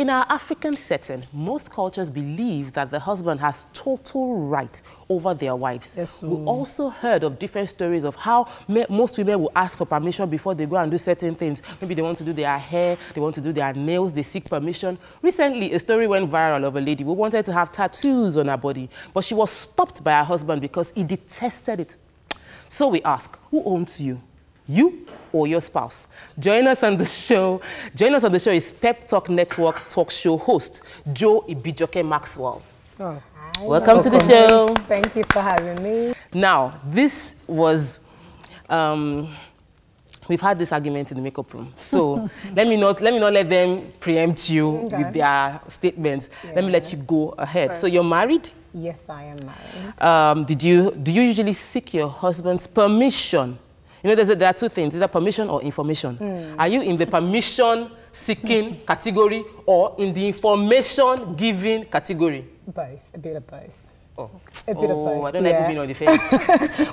in our African setting, most cultures believe that the husband has total right over their wives. Yes, we also heard of different stories of how most women will ask for permission before they go and do certain things. Maybe they want to do their hair, they want to do their nails, they seek permission. Recently, a story went viral of a lady who wanted to have tattoos on her body, but she was stopped by her husband because he detested it. So we ask, who owns you? You or your spouse? Join us on the show. Join us on the show is Pep Talk Network talk show host, Joe Ibijoke Maxwell. Oh. Welcome to the show. Thank you for having me. Now, this was, we've had this argument in the makeup room. So let me not let them preempt you with their statements. Yeah. Let me let you go ahead. Right. So you're married? Yes, I am married. Do you usually seek your husband's permission? You know, there are two things, either permission or information. Are you in the permission-seeking category or in the information-giving category? Both, a bit of both. Oh, a bit of both. I don't like being on the face.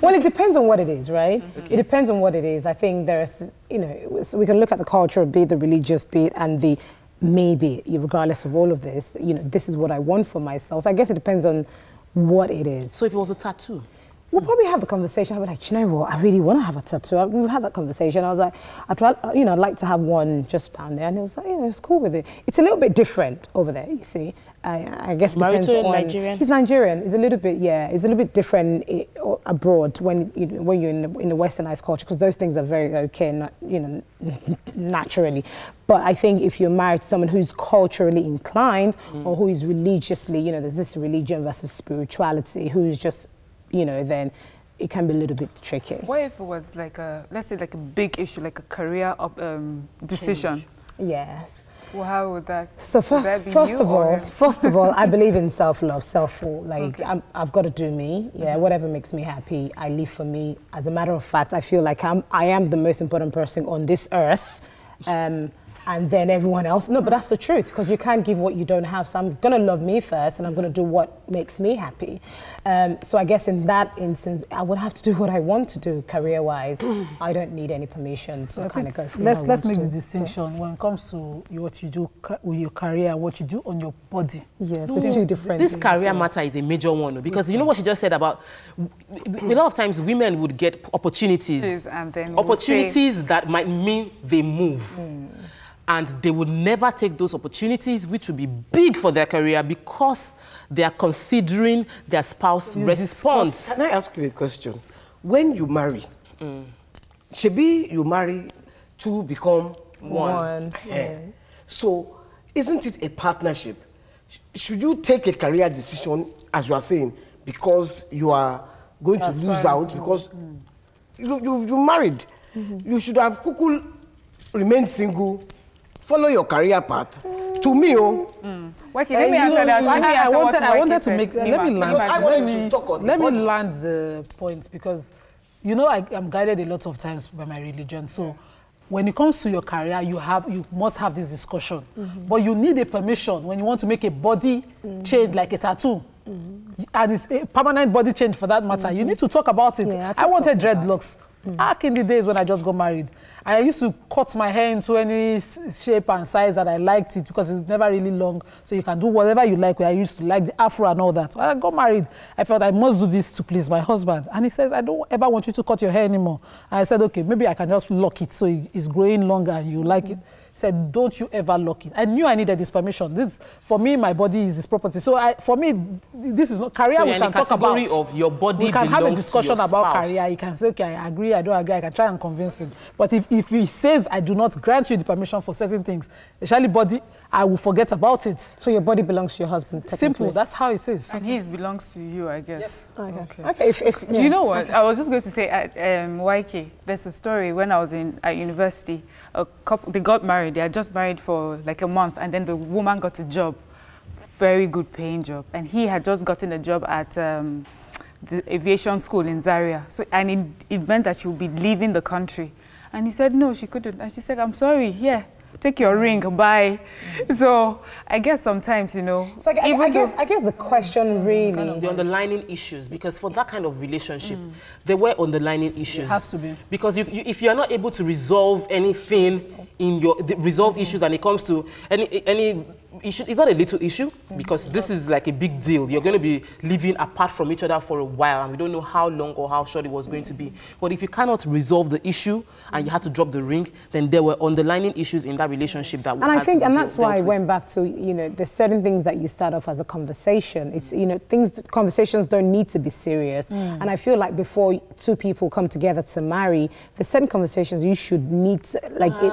Well, it depends on what it is, right? Okay. It depends on what it is. I think there's, you know, we can look at the cultural bit, the religious bit, and the maybe, regardless of all of this, you know, this is what I want for myself. So I guess it depends on what it is. So if it was a tattoo? We'll probably have the conversation. I'll be like, you know what? I really want to have a tattoo. We've had that conversation. I was like, I'd like to have one just down there. And it was like, you know, it's cool with it. It's a little bit different over there, you see. I guess it depends on... Nigerian? He's Nigerian. It's a little bit, yeah. It's a little bit different abroad when you're in the westernized culture, because those things are very okay, not, you know, naturally. But I think if you're married to someone who's culturally inclined or who is religiously, you know, there's this religion versus spirituality, who's just, you know, then it can be a little bit tricky. What if it was like a, let's say like a big issue, like a career decision? Change. Yes. Well, how would that? So first of all, I believe in self-love, self-will. Like I've got to do me. Yeah, whatever makes me happy, I live for me. As a matter of fact, I feel like I am the most important person on this earth. And then everyone else. No, but that's the truth, because you can't give what you don't have. So I'm going to love me first, and I'm going to do what makes me happy. So I guess in that instance, I would have to do what I want to do career-wise. I don't need any permission, so I kind of go for it. Let's make the distinction when it comes to what you do with your career and what you do on your body. Yes, the two different This things, career matter is a major one, because you know what she just said about, a lot of times women would get opportunities, and then opportunities that might mean they move. And they would never take those opportunities, which would be big for their career, because they are considering their spouse's response. Can I ask you a question? When you marry, Shebi, you marry to become one. Yeah. So, isn't it a partnership? Should you take a career decision, as you are saying, because you are going to lose out, because you married? You should have remained single, follow your career path. To me, let me answer that. I wanted to make. Let me land the point, because, you know, I'm guided a lot of times by my religion. So, when it comes to your career, you must have this discussion. But you need a permission when you want to make a body change, like a tattoo. And it's a permanent body change for that matter. You need to talk about it. Yeah, I wanted dreadlocks. Back in the days when I just got married, I used to cut my hair into any shape and size that I liked it, because it's never really long, so you can do whatever you like. I used to like the afro and all that. When I got married, I felt I must do this to please my husband. And he says, I don't ever want you to cut your hair anymore. And I said, okay, maybe I can just lock it so it's growing longer and you like it. He said, don't you ever lock it. I knew I needed this permission. This, for me, my body is his property. So for me, this is not career. So we can talk about. Of your body, we can have a discussion about career. You can say, okay, I agree, I don't agree. I can try and convince him. But if he says, I do not grant you the permission for certain things, especially body, I will forget about it. So your body belongs to your husband. Simple. That's how it is. And his belongs to you, I guess. Yes. Okay. Do you know what? I was just going to say at YK, there's a story when I was at university. A couple, they got married. They had just married for like a month, and then the woman got a job, very good paying job, and he had just gotten a job at the aviation school in Zaria. So, and it meant that she would be leaving the country, and he said no, she couldn't, and she said, I'm sorry, here, take your ring, bye. So I guess sometimes, you know. So I guess the question really kind of the underlying issues, because for that kind of relationship, there were underlying issues. It has to be. Because if you are not able to resolve anything in resolve issues, and it comes to any it's not a little issue, because this is like a big deal. You're going to be living apart from each other for a while, and we don't know how long or how short it was going to be. But if you cannot resolve the issue and you had to drop the ring, then there were underlying issues in that relationship that. And I think, and that's why I went back to, you know, there's certain things that you start off as a conversation. It's, you know, conversations don't need to be serious. And I feel like before two people come together to marry, there's certain conversations you should need to, like, we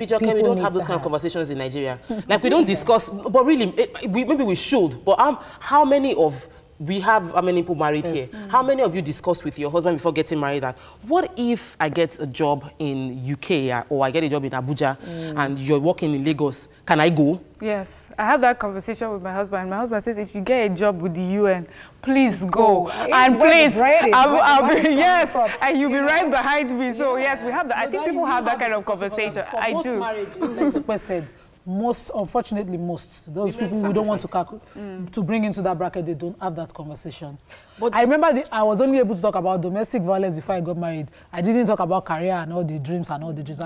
don't have those kind of conversations in Nigeria. Like, we don't discuss, but really, maybe we should. But how many people married here? How many of you discussed with your husband before getting married that, what if I get a job in UK or I get a job in Abuja and you're working in Lagos? Can I go? Yes, I have that conversation with my husband. My husband says, if you get a job with the UN, please go. And please, I'll be, yes, and you'll be right behind me. So yes, we have that. I think people have that kind of conversation. I do. Most marriages, like Tope said, unfortunately, those people we don't want to bring into that bracket, they don't have that conversation. But I remember I was only able to talk about domestic violence before I got married. I didn't talk about career and all the dreams and all the dreams.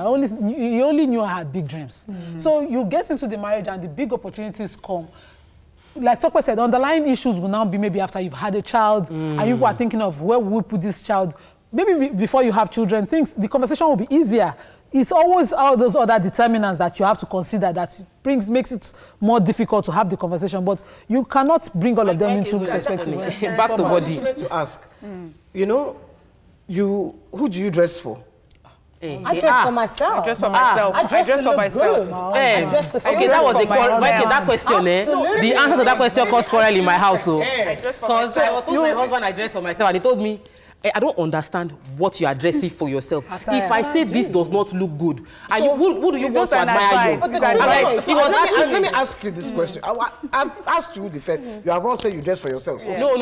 He only knew I had big dreams. So you get into the marriage and the big opportunities come. Like Tope said, underlying issues will now be maybe after you've had a child and people are thinking of where we put this child. Maybe before you have children, the conversation will be easier. It's always all those other determinants that you have to consider that makes it more difficult to have the conversation, but you cannot bring all of them into perspective. Back to body. I wanted to ask, you know, who do you dress for? I dress for myself. I dress for myself. I dress for myself. Okay, that was that question. The answer to that question caused quarrel in my house. Because I told my husband I dress for myself, and he told me, I don't understand what you are dressing for yourself. If I say this does not look good, who do you want to admire you? Let me ask you this question. I've asked you the fact. You have all said you dress for yourself. No.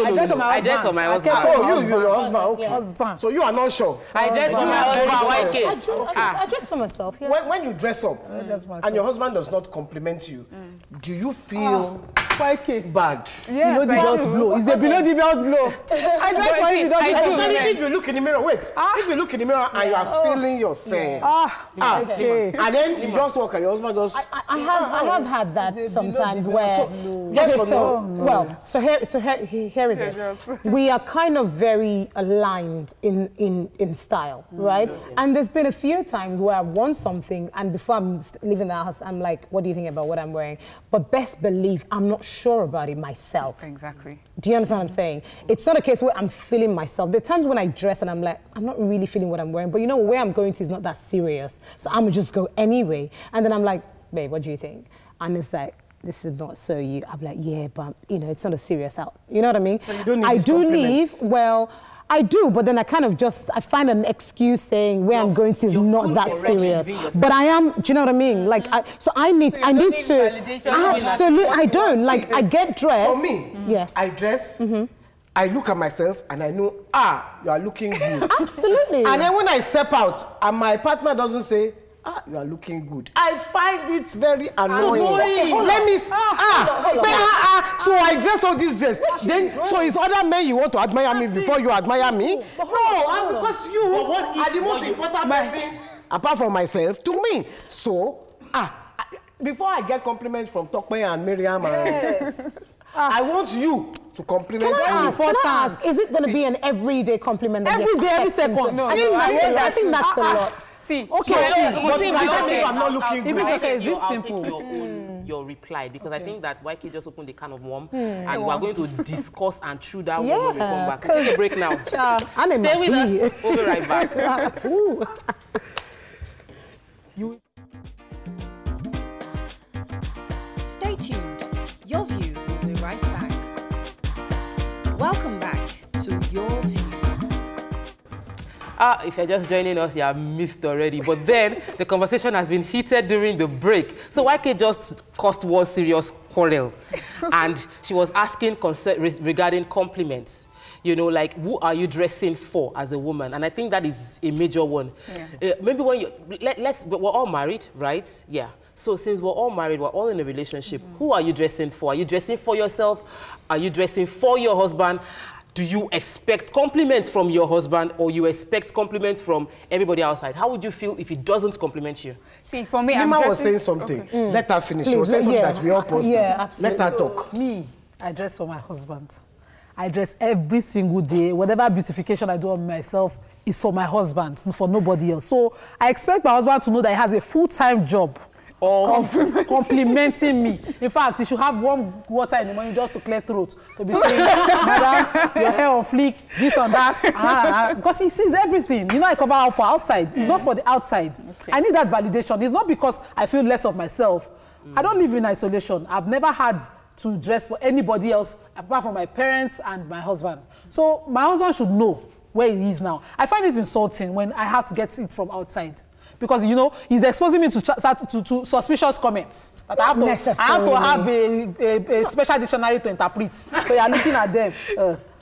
I dress for my husband. Oh, your husband. Okay. So you are not sure. I dress for my husband. I dress for myself. Yeah. When you dress up and your husband does not compliment you, do you feel bad? Yes, below the belt blow. It's a below the belt blow. I dress for you. If you look in the mirror, if you look in the mirror and you are feeling yourself, and then you just walk and your husband does. I have had that sometimes where. So here is it. We are kind of very aligned in style, right? And there's been a few times where I want something, and before I'm leaving the house, I'm like, what do you think about what I'm wearing? But best believe I'm not sure about it myself. Exactly. Do you understand what I'm saying? It's not a case where I'm feeling myself. There are times when I dress and I'm like, I'm not really feeling what I'm wearing, but you know, where I'm going to is not that serious. So I'm gonna just go anyway. And then I'm like, babe, what do you think? And it's like, this is not so you. I'm like, yeah, but you know, it's not a serious out. You know what I mean? So you don't need I do leave, well, I do, but then I kind of I find an excuse saying where I'm going to is not that serious. But I am, do you know what I mean? Like, I need to, absolutely, I don't. Like, I get dressed. For me, yes. I dress, I look at myself and I know, you are looking good. Absolutely. And then when I step out and my partner doesn't say, you are looking good, I find it very annoying. Let me, so I dress all this dress. Then, so it's other men you want to admire me before you admire me? No, because you are the most important person, apart from myself, to me. So, before I get compliments from Tope and Miriam, I want you to compliment me. Can I ask, is it going to be an everyday compliment? Every day, every second. No, I think that's a lot. See, okay, but I'm not looking good. Okay, is this simple? Your reply, because I think that YK just opened a can of worm, and we're going to discuss and chew that one when we come back. Take a break now. Stay with us. We'll be right back. Stay tuned. Your View will be right back. Welcome back to Your View. If you're just joining us, you have missed already. But then, the conversation has been heated during the break. So YK just caused one serious quarrel. And she was asking regarding compliments. You know, like, who are you dressing for as a woman? And I think that is a major one. Yeah. Maybe when we're all married, right? Yeah. So since we're all married, we're all in a relationship, who are you dressing for? Are you dressing for yourself? Are you dressing for your husband? Do you expect compliments from your husband or you expect compliments from everybody outside? How would you feel if he doesn't compliment you? See, for me, Nima was saying something. Okay. Let her finish. She was saying something that we all posted. Yeah, absolutely. Let her talk. Me, I dress for my husband. I dress every single day. Whatever beautification I do on myself is for my husband, for nobody else. So I expect my husband to know that he has a full-time job of complimenting me. In fact, he should have warm water in the morning just to clear throat. To be saying, madam, your hair on fleek, this and that. Because he sees everything. You know, I cover out for outside. It's not for the outside. Okay. I need that validation. It's not because I feel less of myself. I don't live in isolation. I've never had to dress for anybody else apart from my parents and my husband. So my husband should know where he is now. I find it insulting when I have to get it from outside. Because, you know, he's exposing me to suspicious comments. That I have to have a special dictionary to interpret. So you're looking at them,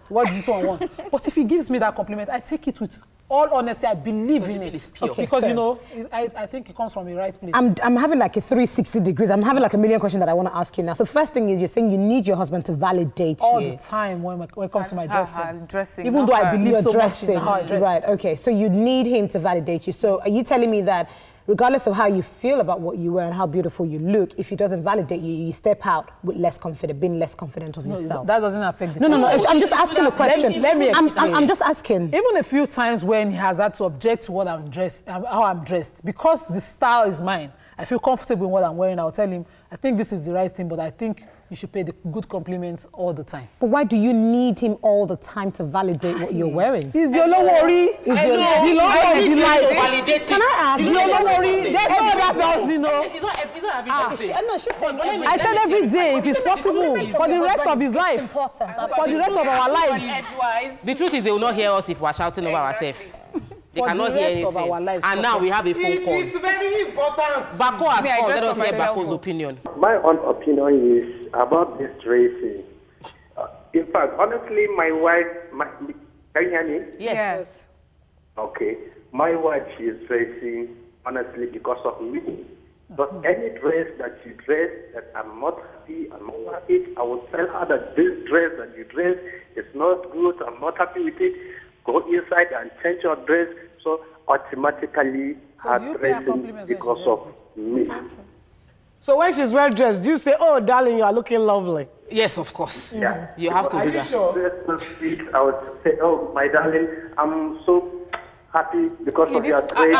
what does this one want? But if he gives me that compliment, I take it with all honesty. I believe in it. Okay, because, you know, I think it comes from the right place. I'm having like a 360 degrees. I'm having like a million questions that I want to ask you now. So first thing is, you're saying you need your husband to validate all you. the time when it comes to my dressing. Even though I believe so much in how I dress. Right, okay. So you need him to validate you. So are you telling me that regardless of how you feel about what you wear and how beautiful you look, if he doesn't validate you, you step out with less confident, being less confident of yourself? That doesn't affect the No. I'm just asking a question. Let me explain. I'm just asking. Even a few times when he has had to object to what I'm dressed, how I'm dressed, because the style is mine, I feel comfortable in what I'm wearing. I'll tell him, I think this is the right thing, but I think you should pay the good compliments all the time. But why do you need him all the time to validate what you're wearing? Is your no worry? Is your validate? Can I ask? Is your no worry? There's no other person, you know. It's not every day. No, she's saying I said every day, if it's possible, for the rest of his life, for the rest of our lives. The truth is, they will not hear us if we're shouting over ourselves. They cannot hear anything. And now we have a phone call. It is very important. Bako has called. Let us hear Bako's opinion. My own opinion is about this dressing. In fact, honestly, my wife, can you hear me? Yes. Okay. My wife, she is dressing, honestly, because of me. But any dress that she dress that I'm not happy, I will tell her that this dress that you dress is not good, I'm not happy with it. Go inside and change your dress. So automatically her dressing because of me. So when she's well dressed, do you say, "Oh, darling, you are looking lovely"? Yes, of course. Yeah. You have to do that. Sure? I would say, "Oh, my darling, I'm so happy because of your dress."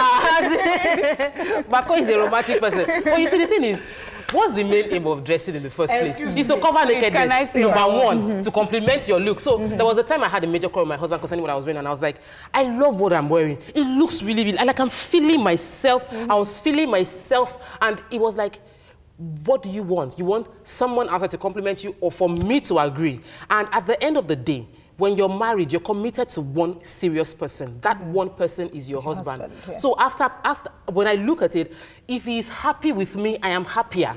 Bako is a romantic person. But you see, the thing is, what's the main aim of dressing in the first place? It's to cover nakedness, number one, to complement your look. So there was a time I had a major call with my husband concerning what I was wearing, and I was like, I love what I'm wearing. It looks really, really, like I'm feeling myself. I was feeling myself, and it was like, what do you want? You want someone outside to compliment you or for me to agree? And at the end of the day, when you're married, you're committed to one serious person. That one person is your husband. Yeah. So after, when I look at it, if he is happy with me, I am happier.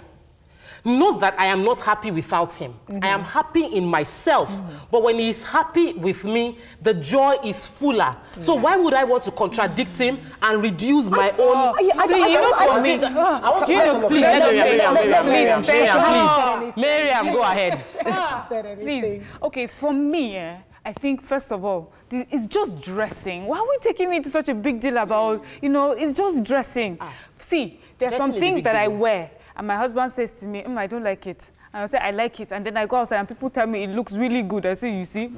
Not that I am not happy without him. I am happy in myself. But when he is happy with me, the joy is fuller. So why would I want to contradict him and reduce my own? Miriam, go ahead. Please. Okay, for me, I think, first of all, it's just dressing. Why are we taking it such a big deal about, you know, it's just dressing. See, there are some things that I wear, and my husband says to me, I don't like it. And I say, I like it. And then I go outside and people tell me it looks really good. I say, you see,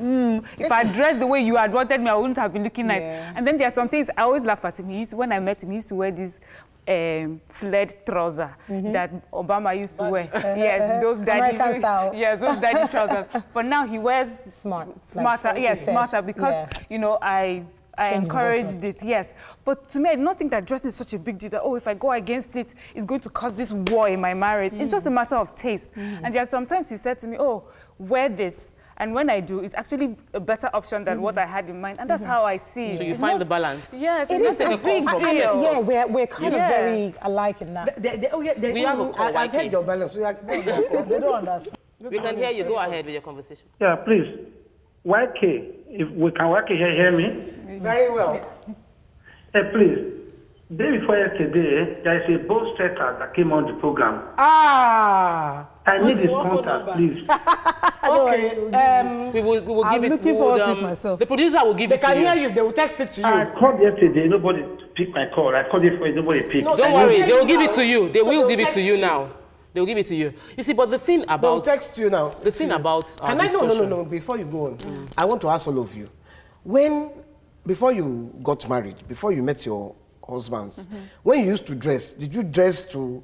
if I dressed the way you had wanted me, I wouldn't have been looking nice. And then there are some things I always laugh at him. When I met him, he used to wear this flared trouser that Obama used to wear. Yes, those daddy style. Yes, those daddy trousers. But now he wears smarter. Yes, smarter because you know I encouraged it. Yes, but to me, I don't think that dressing is such a big deal. That if I go against it, it's going to cause this war in my marriage. It's just a matter of taste. And yet sometimes he said to me, "Oh, wear this." And when I do, it's actually a better option than what I had in mind. And that's how I see it. So you find the balance? Yes, it is a big deal. Yeah, we're kind of very alike in that. We have a call. I've heard your balance. They don't understand. We can hear you. Go ahead with your conversation. Yeah, please. YK, if we can YK hear me? Very well. Hey, please. Day before yesterday, there is a bold striker that came on the program. I need his contact, please. Okay. We will give it. Looking forward to it myself. The producer will give it to you. They can hear you. They will text it to you. I called yesterday. Nobody picked my call. I called yesterday. Nobody picked. No, don't worry. They will give it to you. They will give it to you now. They will give it to you. You see, but the thing about... They'll text you now. The thing about our discussion... No. Before you go on, I want to ask all of you. Before you got married, before you met your husbands, when you used to dress, did you dress to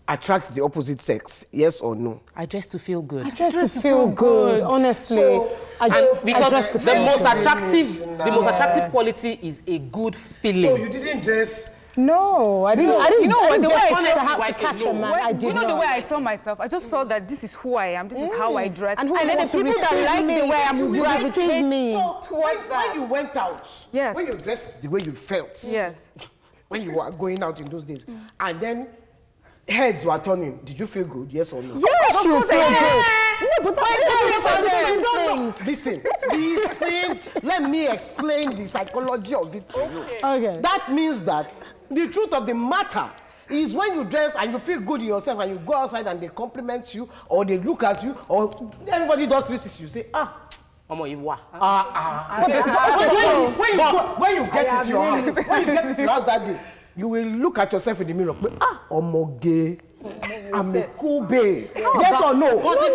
attract the opposite sex? Yes or no? I dress to feel good. I dress to feel good, honestly. So, because the most attractive quality is a good feeling. So you didn't dress... No, I didn't. You know what? The way I catch a man, I did you know the way I saw myself. I just felt that this is who I am. This is how I dress. And then the people that like the way I'm gravitate me. So when you went out, when you dressed the way you felt, when you were going out in those days, and then heads were turning, did you feel good? Yes or no? Yes, you feel good. No, but Listen. Let me explain the psychology of it to you. Okay. That means that the truth of the matter is when you dress and you feel good in yourself and you go outside and they compliment you or they look at you or everybody does 360, you say, Omo, you wa. When you get into your house that day, you will look at yourself in the mirror. Omo gay. I'm a cool babe. Yes or no? But you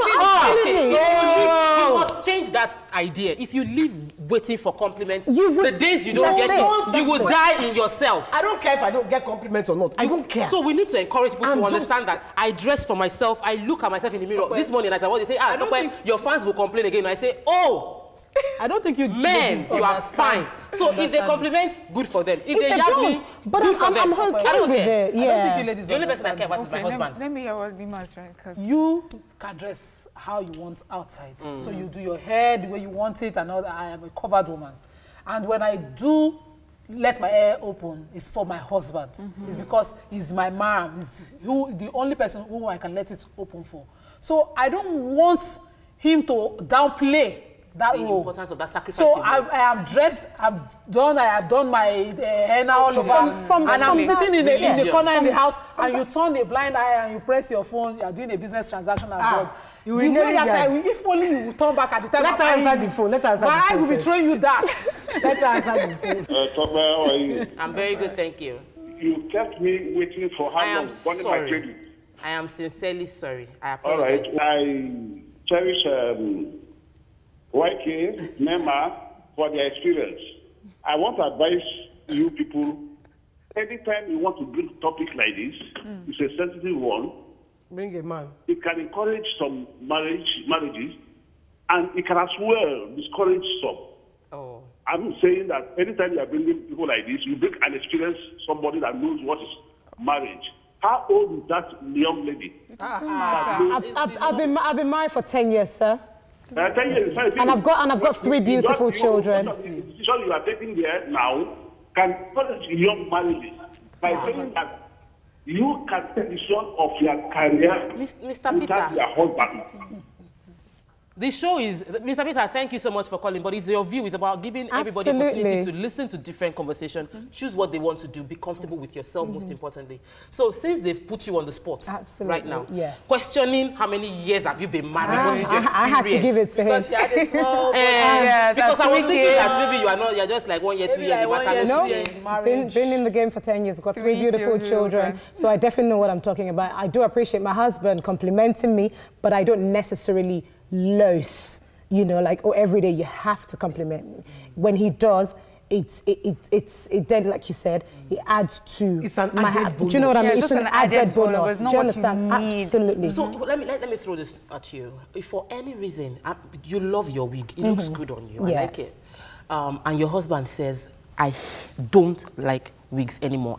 must change that idea. If you live waiting for compliments, the days you don't get it, you will die in yourself. I don't care if I don't get compliments or not. I don't care. So we need to encourage people to understand that I dress for myself. I look at myself in the mirror. This morning, like I was, they say, your fans will complain again. I say, I don't think you are fine. So if they compliment, good for them. If they yab me, good for them. I'm okay with it. Yeah. I don't think you ladies the only person I care about is my husband. Let me hear what Dima's trying. You can dress how you want outside. So you do your hair the way you want it and all that. I am a covered woman. And when I do let my hair open, it's for my husband. It's because he's my man. He's the only person who I can let it open for. So I don't want him to downplay that the importance of that sacrifice. So I am dressed, I have done my henna all over, and I'm sitting in the corner in the house, and you turn a blind eye and you press your phone, you are doing a business transaction abroad. The way that if only you turn back at the time. Let her answer the phone. My eyes will be throwing you that. Let her answer the phone. Toba, how are you? I'm very good, thank you. You kept me waiting for how long? Sorry. I am sincerely sorry. I apologize. All right. I cherish YK, Nema, for their experience. I want to advise you people, anytime you want to bring a topic like this, it's a sensitive one. Bring a man. It can encourage some marriages, and it can as well discourage some. I'm saying that anytime you are bringing people like this, you bring an experienced somebody that knows what is marriage. How old is that young lady? I've been married for 10 years, sir. 10 years. And I've got 3 beautiful children. The decision you are taking there now can encourage young marriages by saying that you can take the decision of your career Mr. Peter. Your husband. The show is, Mr. Peter, thank you so much for calling, but it's your view. It's about giving everybody an opportunity to listen to different conversation, choose what they want to do, be comfortable with yourself, most importantly. So since they've put you on the spot right now, questioning how many years have you been married, what is your experience? I had to give it to him. Because you had a small because I was thinking that maybe you're just like 1 year, 2 years. Been in the game for 10 years. I've got 3 beautiful children. So I definitely know what I'm talking about. I do appreciate my husband complimenting me, but I don't necessarily loathe, every day you have to compliment me. When he does, it's then, like you said, it adds to my bonus. Do you know what I mean? It's an added bonus. Do you understand? Absolutely. So let me throw this at you. If for any reason you love your wig, it looks good on you, I like it, and your husband says, I don't like wigs anymore.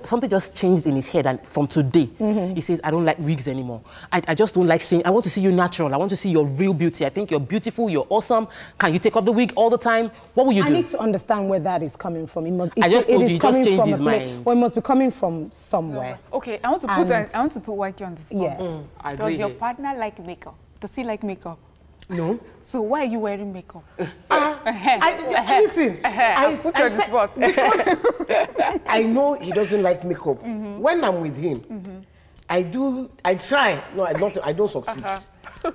Something just changed in his head, and from today, he says, I don't like wigs anymore. I just don't like seeing, I want to see you natural. I want to see your real beauty. I think you're beautiful, you're awesome. Can you take off the wig all the time? What will you do? I need to understand where that is coming from. I just told you, he just changed his mind. Well, it must be coming from somewhere. Okay, I want to put YK on the spot. Yes. Does your partner like makeup? Does he like makeup? No. So why are you wearing makeup? Listen, I put you on the spot. I know he doesn't like makeup. When I'm with him, I try. No, I don't succeed.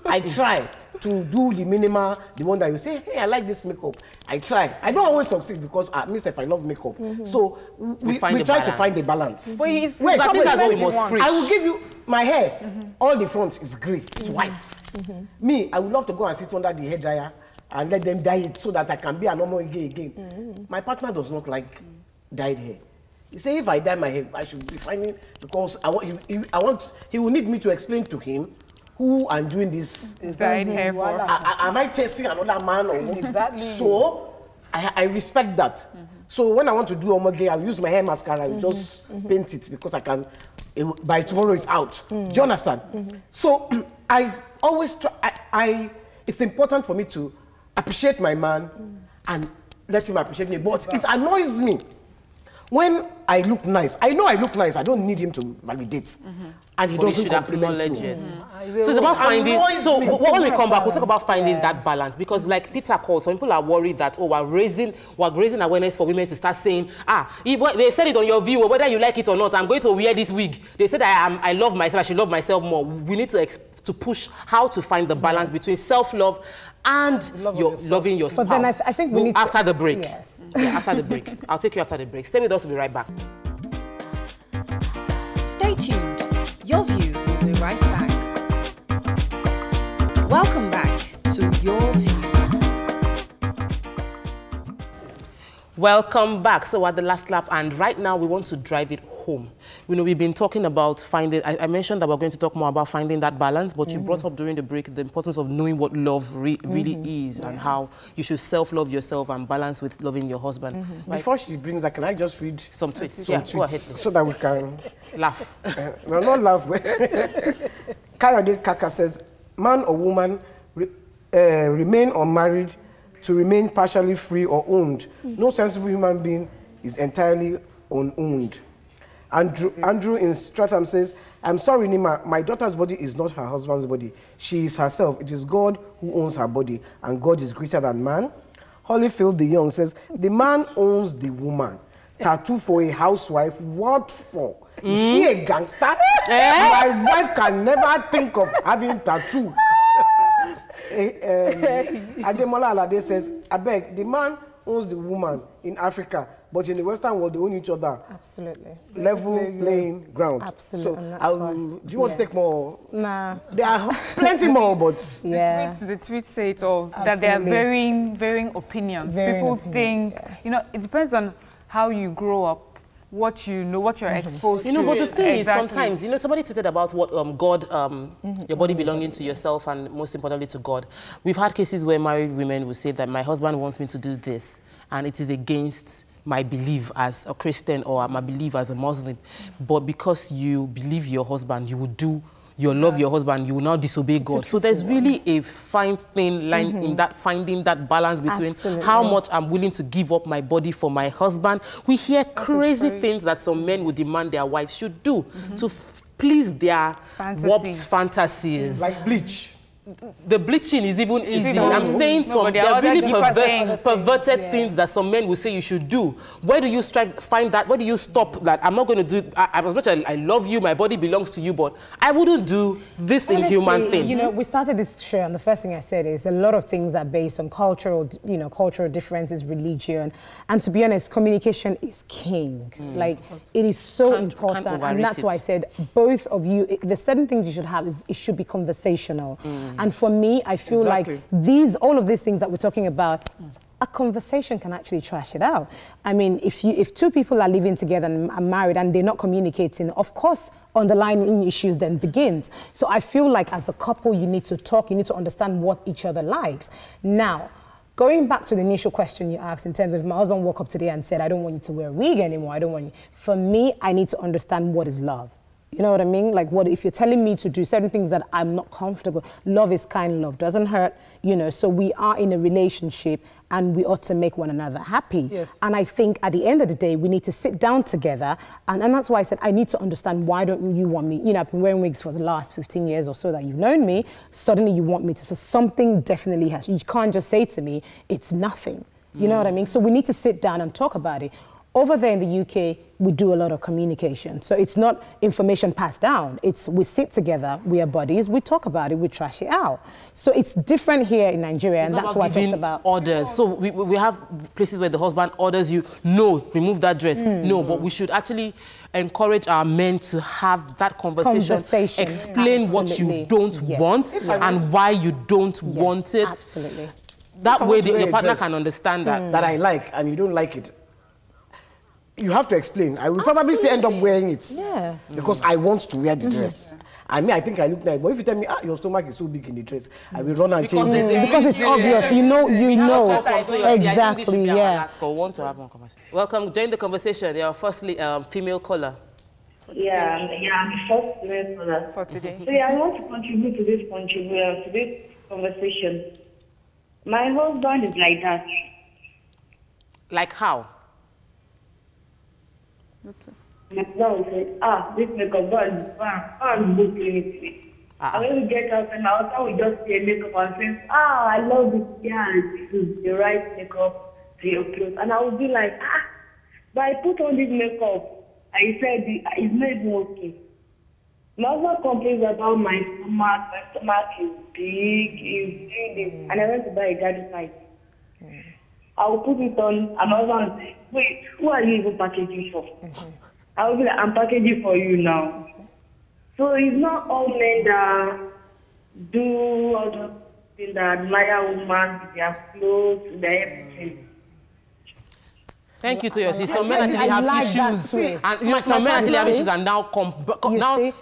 I try to do the minimal, the one that you say, hey, I like this makeup. I try. I don't always succeed because if I love makeup. So we try to find the balance. Wait, that's what we must preach. I will give you my hair. All the front is grey. It's white. Me, I would love to go and sit under the hair dryer and let them dye it so that I can be a normal gay again. My partner does not like dyed hair. He say if I dye my hair, I should be finding because he will need me to explain to him who I'm doing this. Dyed hair for. Am I chasing another man or woman? Exactly. So I respect that. So when I want to do omage, I'll use my hair mascara. I will just paint it because I can. By tomorrow it's out. Do you understand? So I always try. It's important for me to appreciate my man and let him appreciate me. But it annoys me when I look nice. I know I look nice. I don't need him to validate. And he doesn't compliment me. So it's about finding. So when we come back, we'll talk about finding that balance. Because like Peter called, some people are worried that, oh, we're raising awareness for women to start saying, they said it on your view, whether you like it or not, I'm going to wear this wig. They said I love myself, I should love myself more. We need to push how to find the balance between self-love and loving your spouse. But then I think we need after the break. Yes. Yeah, after the break. I'll take you after the break. Stay with us, we'll be right back. Stay tuned. Your View will be right back. Welcome back to Your View. Welcome back. So we're at the last lap, and right now we want to drive it home. You know, we've been talking about finding, I mentioned that we're going to talk more about finding that balance, but you brought up during the break the importance of knowing what love really is and how you should self-love yourself and balance with loving your husband. Right? Before she brings that, can I just read some tweets? Some tweets, go ahead. So that we can laugh. No, not laugh. Kayode Kaka says, man or woman remain unmarried to remain partially free or owned. No sensible human being is entirely unowned. Andrew in Stratham says, I'm sorry, Nima, my daughter's body is not her husband's body. She is herself. It is God who owns her body, and God is greater than man. Holyfield the Young says, the man owns the woman. Tattoo for a housewife, what for? Is she a gangster? My wife can never think of having tattoo. Ademola Alade says, I beg, the man owns the woman in Africa, but in the Western world, they own each other. Absolutely. Level playing ground. Absolutely. So, do you want to take more? Nah. There are plenty more, but... Yeah. The tweets say it all. Absolutely. That there are varying opinions. People think, you know, it depends on how you grow up, what you know, what you're exposed to. You know, but the thing is, sometimes, you know, somebody tweeted about what God, your body belonging to yourself and most importantly to God. We've had cases where married women will say that my husband wants me to do this and it is against my belief as a Christian or my belief as a Muslim. But because you believe your husband, you will do, you love your husband, you will now disobey God. So there's really a fine thin line in that, finding that balance between how much I'm willing to give up my body for my husband. We hear crazy things that some men would demand their wives should do to please their warped fantasies. Like bleach. The bleaching is even easy. I'm saying there are really perverted things that some men will say you should do. Where do you find that? Where do you stop that? I'm not going to do, as much as I love you, my body belongs to you, but I wouldn't do this inhuman thing. You know, we started this show and the first thing I said is a lot of things are based on cultural, cultural differences, religion. And to be honest, communication is king. Like, it is so important. And that's why I said, both of you, the certain things you should have is it should be conversational. And for me, I feel like all of these things that we're talking about, a conversation can actually trash it out. I mean, if two people are living together and are married and they're not communicating, of course, underlying issues then begins. So I feel like as a couple, you need to talk, you need to understand what each other likes. Now, going back to the initial question you asked in terms of if my husband woke up today and said, I don't want you to wear a wig anymore, I don't want you. For me, I need to understand what is love. You know what I mean? Like, what if you're telling me to do certain things that I'm not comfortable? Love is kind, love doesn't hurt, so we are in a relationship and we ought to make one another happy. Yes. And I think at the end of the day, we need to sit down together. And that's why I said, I need to understand, why don't you want me? I've been wearing wigs for the last 15 years or so that you've known me. Suddenly you want me to. So something definitely has. You can't just say to me, it's nothing. You know what I mean? So we need to sit down and talk about it. Over there in the UK, we do a lot of communication. So it's not information passed down. It's we sit together, we are buddies, we talk about it, we trash it out. So it's different here in Nigeria, and that's what I talked about. Orders. So we have places where the husband orders you, no, remove that dress. No, but we should actually encourage our men to have that conversation. Explain what you don't want and why you don't want it. Absolutely. That way your partner can understand that. That I like and you don't like it. You have to explain. I will probably still end up wearing it. Yeah. Because I want to wear the dress. I mean, I think I look nice. But if you tell me, your stomach is so big in the dress, I will run and change it. Because it's obvious. You know. Exactly, yeah. Welcome. Join the conversation. You're firstly female caller. Yeah, I'm first female caller for today. So yeah, I want to contribute to this conversation. My husband is like that. Like how? My husband said, this makeup band, I'm looking at me. And when we get out and my husband will just see a makeup and say, I love this. Yeah, this is the right makeup to your clothes. And I will be like, but I put on this makeup. I said, it's not even okay. My husband complains about my stomach. My stomach is big, is doing this. And I went to buy a garden light. I will put it on, and my husband will say, wait, who are you even packaging for? I will be like, I'm packaging for you now. So it's not all men that do all those things that admire women with their clothes, with their everything. Thank you, Toyosi. Some men actually have issues, and some men actually have issues, and now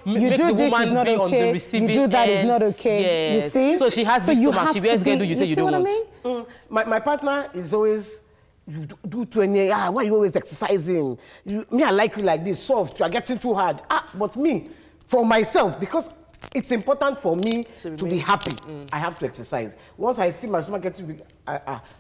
make the woman be on the receiving end. You do that is not okay. Yes. You see? So she has big stomach. She wears Gedu. You say you don't want. My partner is always, you do 20. Why are you always exercising? Me, I like you like this, soft. You are getting too hard. But me, for myself, because it's important for me to be happy. I have to exercise. Once I see my stomach getting big,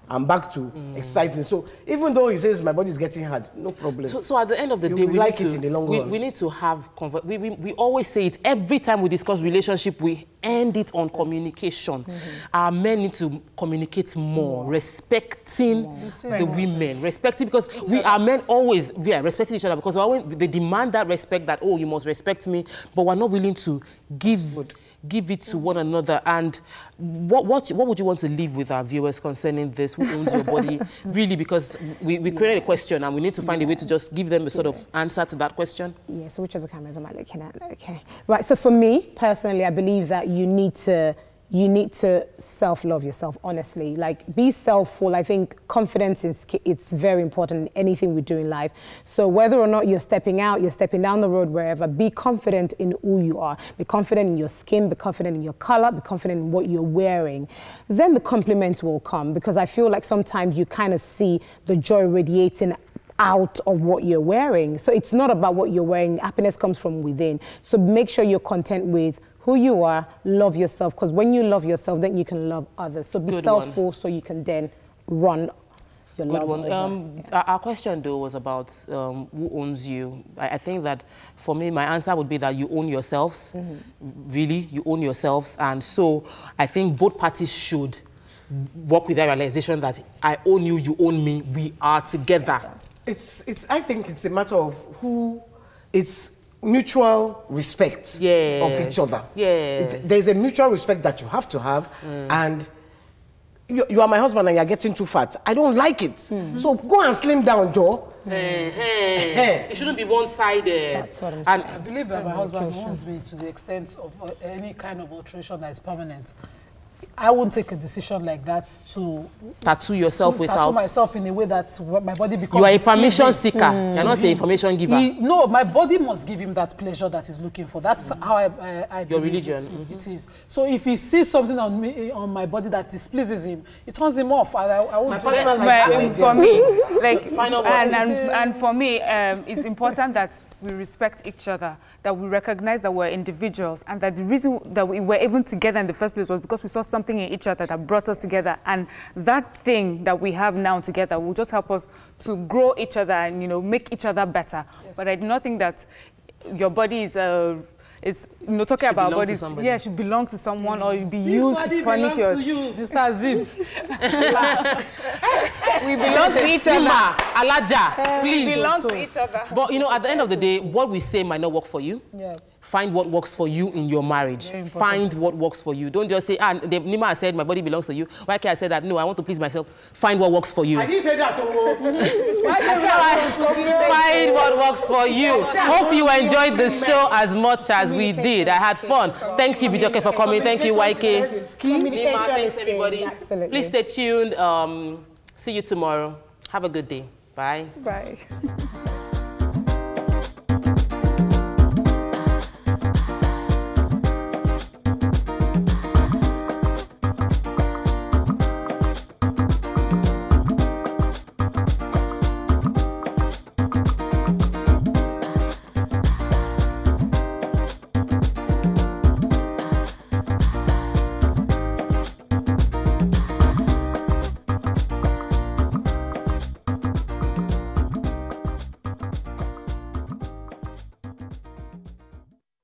I'm back to exercising. So even though he says my body is getting hard, no problem. So at the end of the day, we like it in the long run. We need to have we always say it every time we discuss relationship. We end it on communication. Our men need to communicate more, respecting the women, respecting, because we are men always respecting each other, because they demand that respect, that you must respect me, but we're not willing to give it to one another. And what would you want to leave with our viewers concerning this? Who owns your body? Really, because we created a question and we need to find a way to just give them a sort of answer to that question. Yeah, so which of the cameras am I looking at? Okay. Right, so for me, personally, I believe that you need to self-love yourself, honestly. Like, be self-full. I think confidence it's very important in anything we do in life. So whether or not you're stepping out, you're stepping down the road, wherever, be confident in who you are. Be confident in your skin, be confident in your color, be confident in what you're wearing. Then the compliments will come, because I feel like sometimes you kind of see the joy radiating out of what you're wearing. So it's not about what you're wearing. Happiness comes from within. So make sure you're content with who you are, love yourself, because when you love yourself, then you can love others. So be self-full so you can then run your love. Our question, though, was about who owns you. I think that, for me, my answer would be that you own yourselves. Really, you own yourselves. And so I think both parties should work with that realization that I own you, you own me, we are together. I think it's a matter of it's mutual respect of each other. Yes. There's a mutual respect that you have to have, and you are my husband and you're getting too fat. I don't like it. So go and slim down, Joe. It shouldn't be one-sided. That's what I'm saying. And I believe that my husband wants me to the extent of any kind of alteration that is permanent. I won't take a decision like that to tattoo yourself tattoo myself in a way that my body becomes. You are a permission seeker. You're not an information giver. No, my body must give him that pleasure that he's looking for. That's how I your religion. It is. So if he sees something on me, on my body that displeases him, it turns him off. I won't do that. For me, like and for me, it's important that we respect each other, that we recognize that we're individuals, and that the reason that we were even together in the first place was because we saw something in each other that brought us together. And that thing that we have now together will just help us to grow each other and, make each other better. Yes. But I do not think that your body is It's, you know, talking about bodies. Yeah, should belong to someone or be used to punish you. Mr. Zim. We belong to each other. Alaja, please. We belong to each other. But, you know, at the end of the day, what we say might not work for you. Yeah. Find what works for you in your marriage. Find what works for you. Don't just say, Nima has said my body belongs to you. YK has said that, no, I want to please myself. Find what works for you. I didn't say that. Find what works for you. Hope you enjoyed the show as much as we did. I had fun. Thank you, Bijoke, for coming. Thank you, YK. Nima, thanks, everybody. Absolutely. Please stay tuned. See you tomorrow. Have a good day. Bye. Bye.